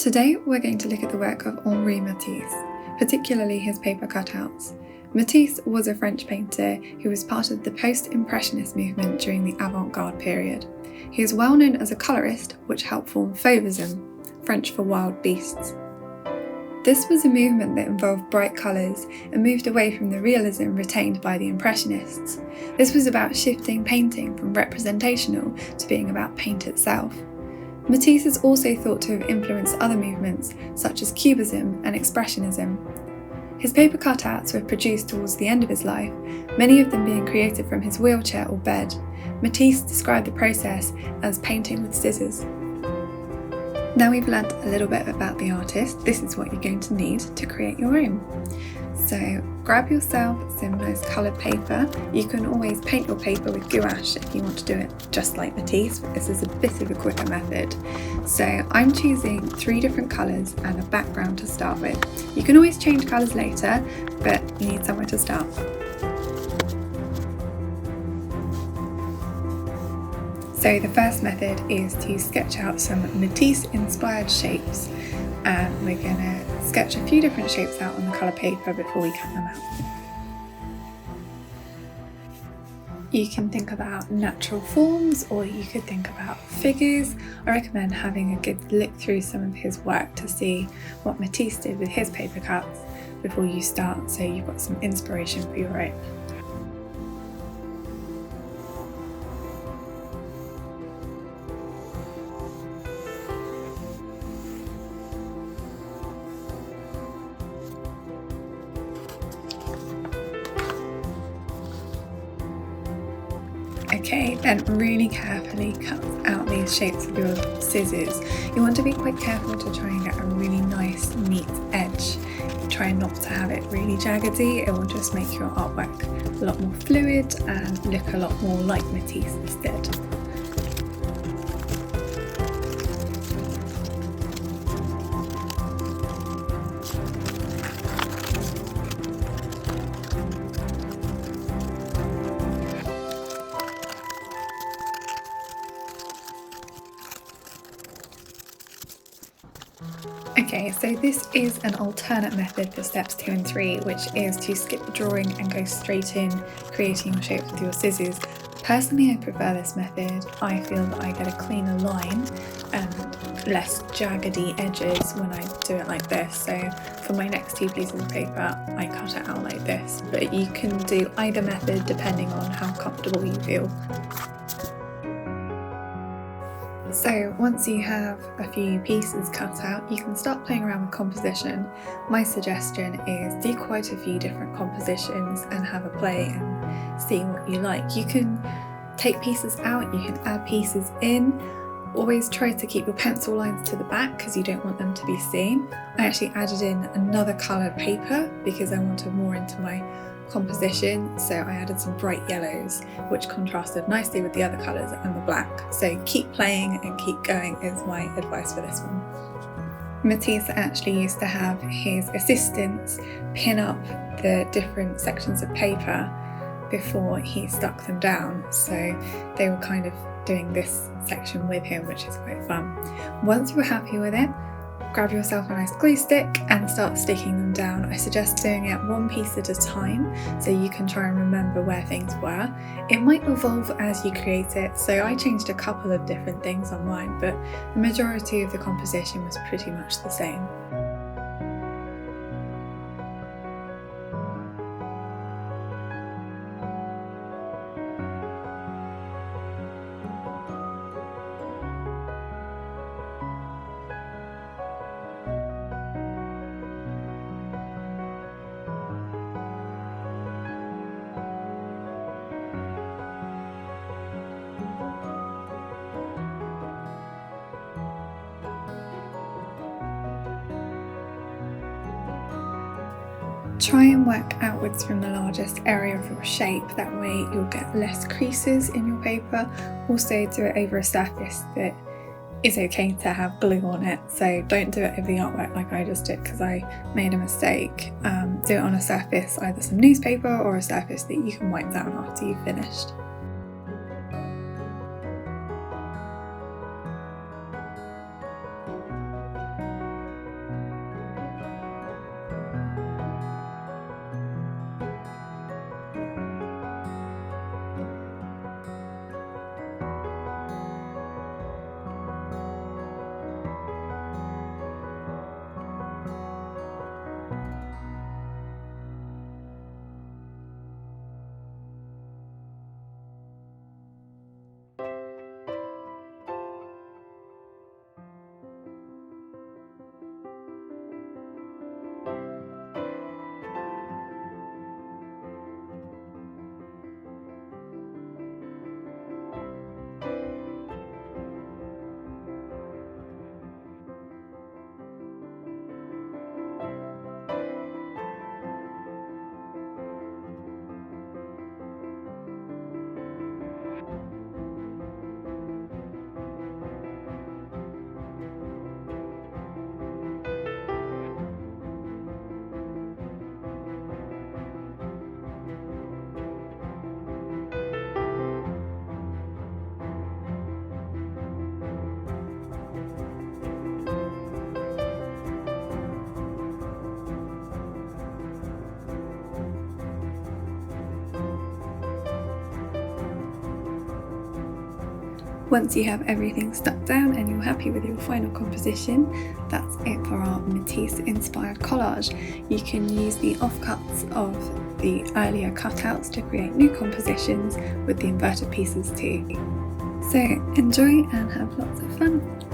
Today we're going to look at the work of Henri Matisse, particularly his paper cutouts. Matisse was a French painter who was part of the post-impressionist movement during the avant-garde period. He is well known as a colourist, which helped form Fauvism, French for wild beasts. This was a movement that involved bright colours and moved away from the realism retained by the Impressionists. This was about shifting painting from representational to being about paint itself. Matisse is also thought to have influenced other movements such as Cubism and Expressionism. His paper cutouts were produced towards the end of his life, many of them being created from his wheelchair or bed. Matisse described the process as painting with scissors. Now we've learnt a little bit about the artist, this is what you're going to need to create your own. So grab yourself some nice coloured paper. You can always paint your paper with gouache if you want to do it just like Matisse, but this is a bit of a quicker method. So I'm choosing 3 different colours and a background to start with. You can always change colours later, but you need somewhere to start. So the first method is to sketch out some Matisse inspired shapes, and we're going to sketch a few different shapes out on the colour paper before we cut them out. You can think about natural forms, or you could think about figures. I recommend having a good look through some of his work to see what Matisse did with his paper cuts before you start, so you've got some inspiration for your own. Okay, then really carefully cut out these shapes with your scissors. You want to be quite careful to try and get a really nice, neat edge. Try not to have it really jaggedy, it will just make your artwork a lot more fluid and look a lot more like Matisse instead. Okay, so this is an alternate method for steps 2 and 3, which is to skip the drawing and go straight in creating your shapes with your scissors. Personally, I prefer this method. I feel that I get a cleaner line and less jaggedy edges when I do it like this. So for my next 2 pieces of paper, I cut it out like this, but you can do either method depending on how comfortable you feel. So once you have a few pieces cut out, you can start playing around with composition. My suggestion is do quite a few different compositions and have a play and see what you like. You can take pieces out, you can add pieces in. Always try to keep your pencil lines to the back because you don't want them to be seen. I actually added in another coloured paper because I wanted more into my composition, so I added some bright yellows which contrasted nicely with the other colours and the black. So keep playing and keep going is my advice for this one. Matisse actually used to have his assistants pin up the different sections of paper before he stuck them down, so they were kind of doing this section with him, which is quite fun. Once you're happy with it, grab yourself a nice glue stick and start sticking them down. I suggest doing it 1 piece at a time so you can try and remember where things were. It might evolve as you create it, so I changed a couple of different things on mine, but the majority of the composition was pretty much the same. Try and work outwards from the largest area of your shape, that way you'll get less creases in your paper. Also do it over a surface that is okay to have glue on it, so don't do it over the artwork like I just did because I made a mistake. Do it on a surface, either some newspaper or a surface that you can wipe down after you've finished. Once you have everything stuck down and you're happy with your final composition, that's it for our Matisse inspired collage. You can use the offcuts of the earlier cutouts to create new compositions with the inverted pieces too. So enjoy and have lots of fun!